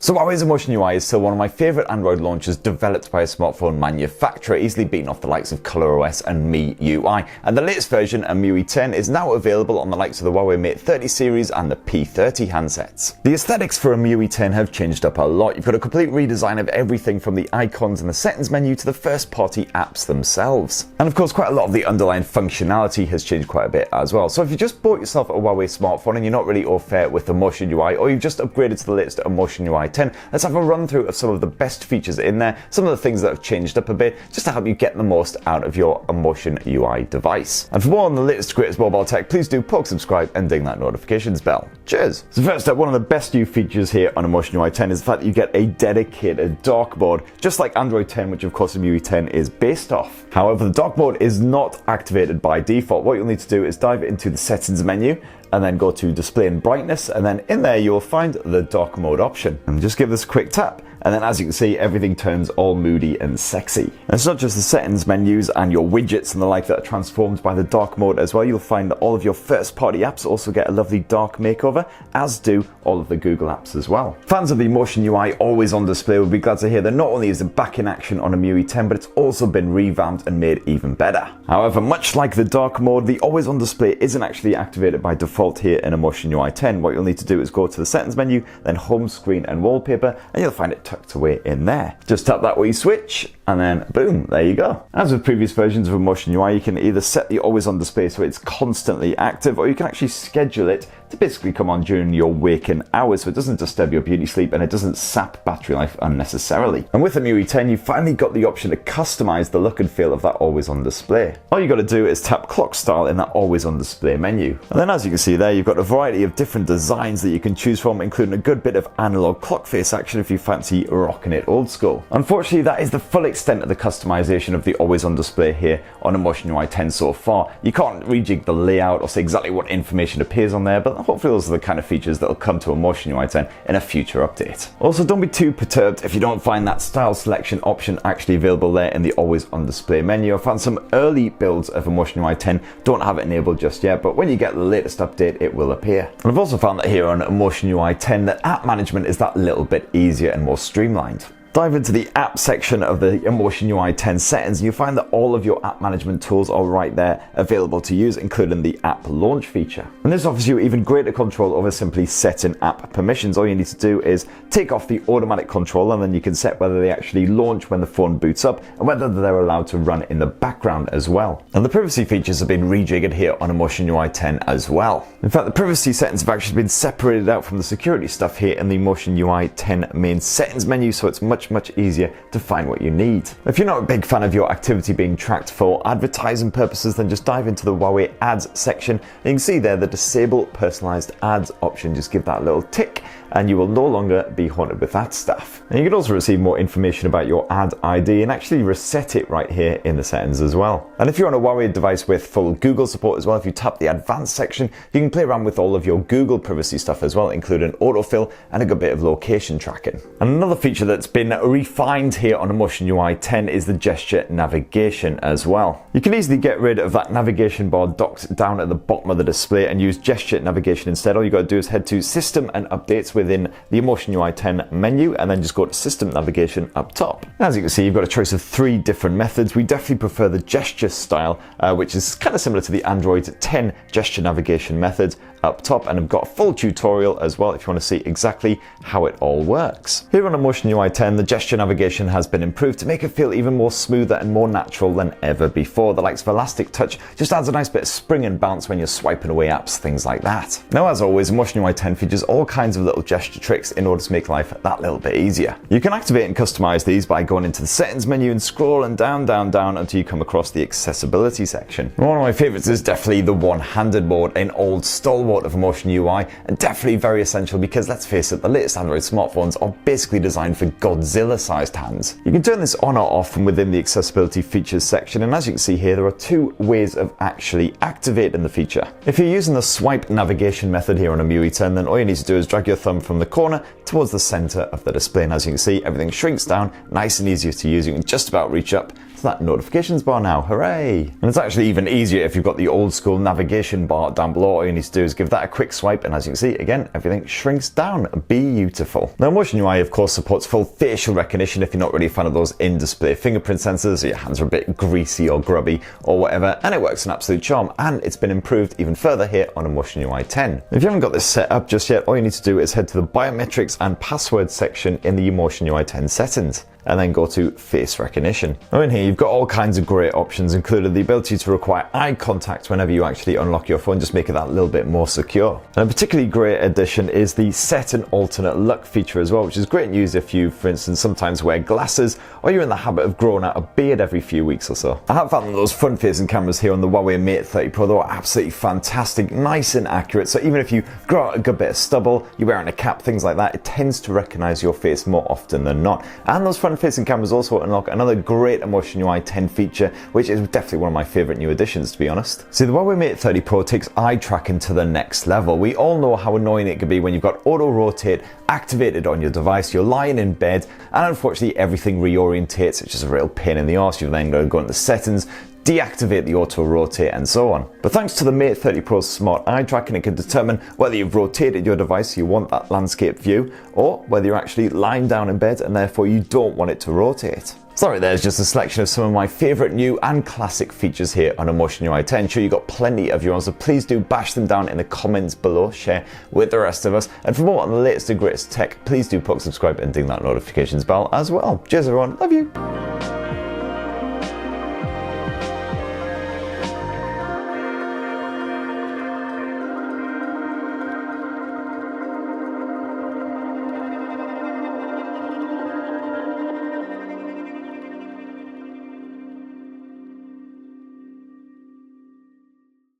So Huawei's Emotion UI is still one of my favourite Android launchers developed by a smartphone manufacturer, easily beating off the likes of ColorOS and MIUI. And the latest version, EMUI 10, is now available on the likes of the Huawei Mate 30 series and the P30 handsets. The aesthetics for EMUI 10 have changed up a lot. You've got a complete redesign of everything from the icons in the settings menu to the first-party apps themselves. And of course, quite a lot of the underlying functionality has changed quite a bit as well. So if you just bought yourself a Huawei smartphone and you're not really au fait with Emotion UI, or you've just upgraded to the latest Emotion UI 10, let's have a run through of some of the best features in there, some of the things that have changed up a bit, just to help you get the most out of your Emotion UI device. And for more on the latest greatest mobile tech, please do poke subscribe and ding that notifications bell. Cheers! So first up, one of the best new features here on Emotion UI 10 is the fact that you get a dedicated dark mode, just like Android 10, which of course EMUI 10 is based off. However, the dark mode is not activated by default. What you'll need to do is dive into the settings menu and then go to display and brightness, and then in there you'll find the dark mode option. And just give this a quick tap, and then as you can see, everything turns all moody and sexy. And it's not just the settings menus and your widgets and the like that are transformed by the dark mode as well. You'll find that all of your first-party apps also get a lovely dark makeover, as do all of the Google apps as well. Fans of the Emotion UI always on display will be glad to hear that not only is it back in action on EMUI 10, but it's also been revamped and made even better. However, much like the dark mode, the always on display isn't actually activated by default here in Emotion UI 10. What you'll need to do is go to the settings menu, then home screen and wallpaper, and you'll find it tucked away in there. Just tap that wee switch, and then boom, there you go. As with previous versions of Emotion UI, you can either set the always on display so it's constantly active, or you can actually schedule it to basically come on during your waking hours so it doesn't disturb your beauty sleep and it doesn't sap battery life unnecessarily. And with EMUI 10, you finally got the option to customize the look and feel of that always on display. All you got to do is tap clock style in that always on display menu. And then as you can see there, you've got a variety of different designs that you can choose from, including a good bit of analog clock face action if you fancy rocking it old school. Unfortunately, that is the full extent of the customization of the always on display here on Emotion UI 10 so far. You can't rejig the layout or say exactly what information appears on there, but hopefully those are the kind of features that will come to Emotion UI 10 in a future update. Also, don't be too perturbed if you don't find that style selection option actually available there in the always on display menu. I found some early builds of Emotion UI 10 don't have it enabled just yet, but when you get the latest update, it will appear. And I've also found that here on Emotion UI 10 that app management is that little bit easier and more streamlined. Dive into the app section of the Emotion UI 10 settings and you'll find that all of your app management tools are right there available to use, including the app launch feature. And this offers you even greater control over simply setting app permissions. All you need to do is take off the automatic control, and then you can set whether they actually launch when the phone boots up and whether they're allowed to run in the background as well. And the privacy features have been rejiggered here on Emotion UI 10 as well. In fact, the privacy settings have actually been separated out from the security stuff here in the Emotion UI 10 main settings menu, so it's much easier to find what you need. If you're not a big fan of your activity being tracked for advertising purposes, then just dive into the Huawei ads section. And you can see there the disable personalized ads option. Just give that a little tick and you will no longer be haunted with that stuff. And you can also receive more information about your ad ID and actually reset it right here in the settings as well. And if you're on a Huawei device with full Google support as well, if you tap the advanced section, you can play around with all of your Google privacy stuff as well, including autofill and a good bit of location tracking. And another feature that's been refined here on Emotion UI 10 is the gesture navigation as well. You can easily get rid of that navigation bar docked down at the bottom of the display and use gesture navigation instead. All you got to do is head to System and Updates within the Emotion UI 10 menu and then just go to System Navigation up top. As you can see, you've got a choice of 3 different methods. We definitely prefer the gesture style, which is kind of similar to the Android 10 gesture navigation method up top, and I've got a full tutorial as well if you want to see exactly how it all works. Here on Emotion UI 10, the gesture navigation has been improved to make it feel even more smoother and more natural than ever before. The likes of Elastic Touch just adds a nice bit of spring and bounce when you're swiping away apps, things like that. Now, as always, Emotion UI 10 features all kinds of little gesture tricks in order to make life that little bit easier. You can activate and customize these by going into the settings menu and scrolling down until you come across the accessibility section. One of my favorites is definitely the one-handed mode, an old stalwart of Emotion UI, and definitely very essential because let's face it, the latest Android smartphones are basically designed for Godzilla-sized hands. You can turn this on or off from within the accessibility features section, and as you can see here, there are 2 ways of actually activating the feature. If you're using the swipe navigation method here on EMUI 10, then all you need to do is drag your thumb from the corner towards the center of the display, and as you can see, everything shrinks down, nice and easy to use. You can just about reach up to that notifications bar now, hooray! And it's actually even easier if you've got the old school navigation bar down below. All you need to do is just give that a quick swipe, and as you can see, again, everything shrinks down. Beautiful. Now, Motion UI, of course, supports full facial recognition if you're not really a fan of those in-display fingerprint sensors, or your hands are a bit greasy or grubby or whatever, and it works an absolute charm, and it's been improved even further here on a Motion UI 10. If you haven't got this set up just yet, all you need to do is head to the biometrics and password section in the Motion UI 10 settings, and then go to face recognition. Now in here, you've got all kinds of great options, including the ability to require eye contact whenever you actually unlock your phone, just make it that little bit more secure. And a particularly great addition is the set an alternate look feature as well, which is great news if you, for instance, sometimes wear glasses, or you're in the habit of growing out a beard every few weeks or so. I have found that those front-facing cameras here on the Huawei Mate 30 Pro, though, are absolutely fantastic, nice and accurate, so even if you grow out a good bit of stubble, you're wearing a cap, things like that, it tends to recognize your face more often than not. And those front-facing cameras also unlock another great Motion UI 10 feature, which is definitely one of my favorite new additions, to be honest. See, the Huawei Mate 30 Pro takes eye tracking to the next level. We all know how annoying it can be when you've got AutoRotate activated on your device, you're lying in bed, and unfortunately everything reorientates, which is a real pain in the arse. You've then got to go into settings, deactivate the auto rotate, and so on. But thanks to the Mate 30 Pro's smart eye tracking, it can determine whether you've rotated your device so you want that landscape view, or whether you're actually lying down in bed and therefore you don't want it to rotate. Sorry, there's just a selection of some of my favourite new and classic features here on a Motion UI 10. Sure, you've got plenty of your own, so please do bash them down in the comments below, share with the rest of us, and for more on the latest and greatest tech, please do subscribe and ding that notifications bell as well. Cheers everyone, love you!